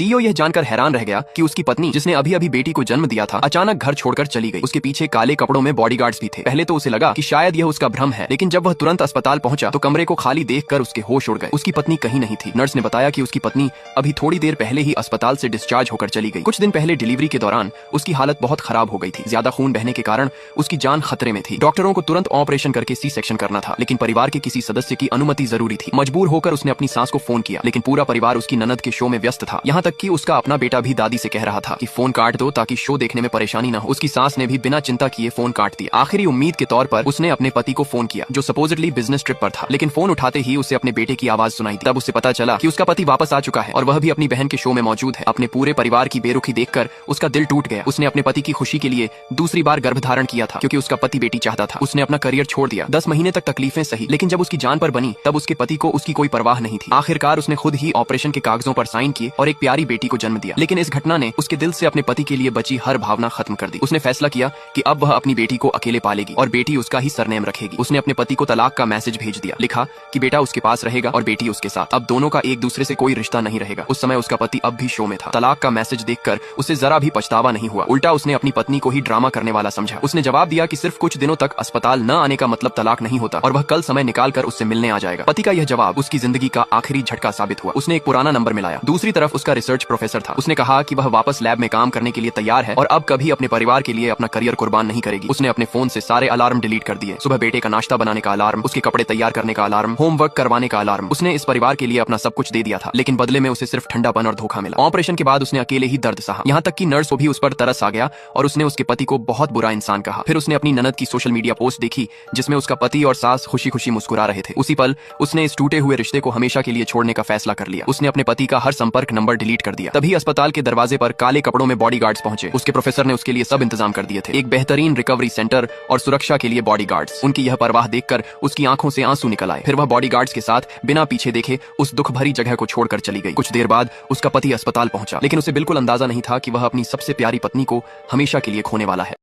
CEO यह जानकर हैरान रह गया कि उसकी पत्नी, जिसने अभी अभी बेटी को जन्म दिया था, अचानक घर छोड़कर चली गई। उसके पीछे काले कपड़ों में बॉडीगार्ड्स भी थे। पहले तो उसे लगा कि शायद यह उसका भ्रम है, लेकिन जब वह तुरंत अस्पताल पहुंचा तो कमरे को खाली देखकर उसके होश उड़ गए। उसकी पत्नी कहीं नहीं थी। नर्स ने बताया कि उसकी पत्नी अभी थोड़ी देर पहले ही अस्पताल से डिस्चार्ज होकर चली गई। कुछ दिन पहले डिलीवरी के दौरान उसकी हालत बहुत खराब हो गई थी। ज्यादा खून बहने के कारण उसकी जान खतरे में थी। डॉक्टरों को तुरंत ऑपरेशन करके सी सेक्शन करना था, लेकिन परिवार के किसी सदस्य की अनुमति जरूरी थी। मजबूर होकर उसने अपनी सास को फोन किया, लेकिन पूरा परिवार उसकी ननद के शो में व्यस्त था। यहाँ तक कि उसका अपना बेटा भी दादी से कह रहा था कि फोन काट दो ताकि शो देखने में परेशानी न हो। उसकी सास ने भी बिना चिंता किए फोन काट दिया। आखिरी उम्मीद के तौर पर उसने अपने पति को फोन किया, जो सपोजिटली बिजनेस ट्रिप पर था, लेकिन फोन उठाते ही उसे अपने बेटे की आवाज सुनाई दी। तब उसे पता चला कि उसका पति वापस आ चुका है और वह भी अपनी बहन के शो में मौजूद है। अपने पूरे परिवार की बेरुखी देखकर उसका दिल टूट गया। उसने अपने पति की खुशी के लिए दूसरी बार गर्भ धारण किया था, क्योंकि उसका पति बेटी चाहता था। उसने अपना करियर छोड़ दिया। 10 महीने तक तकलीफें सही, लेकिन जब उसकी जान पर बनी तब उसके पति को उसकी कोई परवाह नहीं थी। आखिरकार उसने खुद ही ऑपरेशन के कागजों पर साइन किए और एक प्यारी बेटी को जन्म दिया। लेकिन इस घटना ने उसके दिल से अपने पति के लिए बची हर भावना खत्म कर दी। उसने फैसला किया कि अब वह अपनी बेटी को अकेले पालेगी और बेटी उसका ही सरनेम रखेगी। उसने अपने पति को तलाक का मैसेज भेज दिया। लिखा कि बेटा उसके पास रहेगा और बेटी उसके साथ। अब दोनों का एक दूसरे से कोई रिश्ता नहीं रहेगा। उस समय उसका पति अब भी शो में था। तलाक का मैसेज देखकर उसे जरा भी पछतावा नहीं हुआ। उल्टा उसने अपनी पत्नी को ही ड्रामा करने वाला समझा। उसने जवाब दिया कि सिर्फ कुछ दिनों तक अस्पताल न आने का मतलब तलाक नहीं होता और वह कल समय निकाल कर उससे मिलने आ जाएगा। पति का यह जवाब उसकी जिंदगी का आखिरी झटका साबित हुआ। उसने एक पुराना नंबर मिलाया। दूसरी तरफ उसका रिसर्च प्रोफेसर था। उसने कहा कि वह वापस लैब में काम करने के लिए तैयार है और अब कभी अपने परिवार के लिए अपना करियर कुर्बान नहीं करेगी। उसने अपने फोन से सारे अलार्म डिलीट कर दिए। सुबह बेटे का नाश्ता बनाने का अलार्म, उसके कपड़े तैयार करने का अलार्म, होमवर्क करवाने का अलार्म। उसने इस परिवार के लिए अपना सब कुछ दे दिया था, लेकिन बदले में उसे सिर्फ ठंडापन और धोखा मिला। ऑपरेशन के बाद उसने अकेले ही दर्द सहा। यहाँ तक कि नर्स को भी उस पर तरस आ गया और उसने उसके पति को बहुत बुरा इंसान कहा। फिर उसने अपनी ननद की सोशल मीडिया पोस्ट देखी, जिसमें उसका पति और सास खुशी खुशी मुस्कुरा रहे थे। उसी पल उसने इस टूटे हुए रिश्ते को हमेशा के लिए छोड़ने का फैसला कर लिया। उसने अपने पति का हर संपर्क नंबर डिलीट कर दिया। तभी अस्पताल के दरवाजे पर काले कपड़ों में बॉडीगार्ड्स पहुंचे। उसके प्रोफेसर ने उसके लिए सब इंतजाम कर दिए थे, एक बेहतरीन रिकवरी सेंटर और सुरक्षा के लिए बॉडीगार्ड्स। उनकी यह परवाह देखकर उसकी आंखों से आंसू निकल आए। फिर वह बॉडीगार्ड्स के साथ बिना पीछे देखे उस दुख भरी जगह को छोड़कर चली गई। कुछ देर बाद उसका पति अस्पताल पहुंचा, लेकिन उसे बिल्कुल अंदाजा नहीं था कि वह अपनी सबसे प्यारी पत्नी को हमेशा के लिए खोने वाला है।